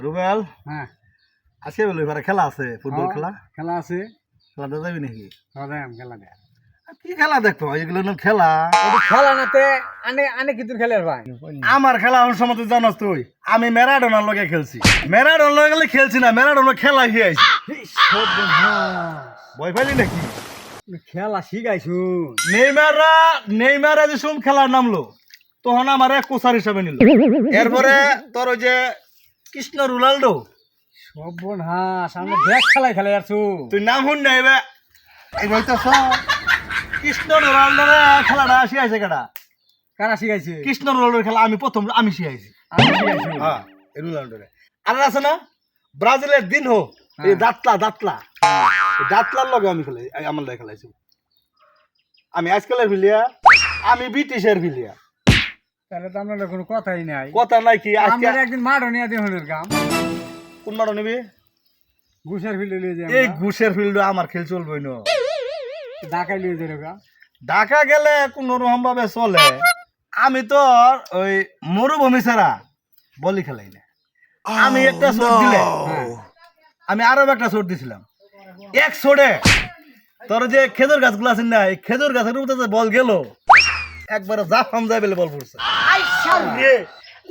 রুবেল, হ্যাঁ আজকে বলো এবারে খেলা আছে, ফুটবল খেলা। খেলা আছে। খেলাতে যাবি নাকি? খেলা দেয় কি খেলা দেখো? এগুলো না খেলা। খেলা নাতে আনে আনে কি তোর খেলার ভাই আমার খেলা আমার সময় জানাস তুই, আমি ম্যারাডোনার লগে খেলছি। ম্যারাডোনার লগে গেলে খেলছি না, ম্যারাডোনার খেলা হয়ে আইছি। ভয় পাইলি নাকি? খেলা শিখাইছু নেইমারা যে সব খেলার নামলো, তখন আমার এক কোচার হিসাবে নিল। এরপরে তোর ওই যে কৃষ্ণ রোনাল্ডো, সর্বনাশ আমরা ব্যাগ খেলাই খেলে যাচ্ছু। তুই নাম শুন না এবার এবার তো কৃষ্ণ রোনাল্ডোর খেলাটা শিখাইছে কেটা? কারা শিখাইছে? কৃষ্ণ রোনাল্ডোর খেলা আমি শিখাইছি। আমি শিখাইছি। হ্যাঁ, রোনাল্ডোরে আর আছে না ব্রাজিলের দিন হো, এই দাঁতলার লগে আমি খেলাই, আমার লগে খেলাইছি। আমি আজকালের ভিলিয়া, আমি ব্রিটিশের ভিলিয়া। তাহলে তো আমরা কোনো কথাই নাই। কথা নাই কি? আজকে আমরা একদিন মাঠও নিয়ে দিয়ে হলের কাম। কোন মাঠও নিবি? ঘুষের ফিল্ডে লিয়ে যাই। এই ঘুষের ফিল্ড আমার খেল চলবই না। ঢাকায় লিয়ে যাই কা। ঢাকা গেলে কোন রকম ভাবে চলে। আমি তো ওই মরুভূমি ছাড়া বলি খেলাই না। আমি একটা শট দিলে, আমি আরো একটা শট দিছিলাম। এক শটে তোর যে খেজুর গাছগুলো আছে না, এই খেজুর গাছের উপরে যে বল গেল, একবার জাফাম যায় বলে বল পড়ছে।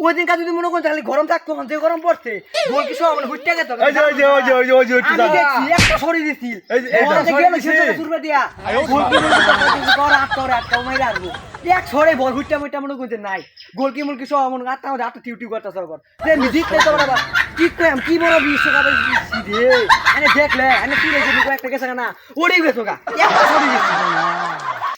ওই দিন কাজ যদি মনে করেন তাহলে গরম থাকতো, যে গরম পড়ছে গোল কিছু মানে হুইটটা গেছে। ওই যে ওই যে ওই যে ওই যে ওই যে একটু আমি দেখছি একটা সরি দিছি সুরবে দিয়া গোল কি করে আটটা মাইরা আসবো এক ছড়ে বল হুইটটা মুইটা মনে করতে নাই গোল কি মুলকি সব মনে আটটা মধ্যে আটটা টিউটিউ করতে সরকার রে জিততে তো বাবা ঠিক কইম কি বড় বিশ্বকাপে রে আরে দেখলে আরে কি রে একটা গেছে না ওড়েই গেছো গা একটা সরি দিছি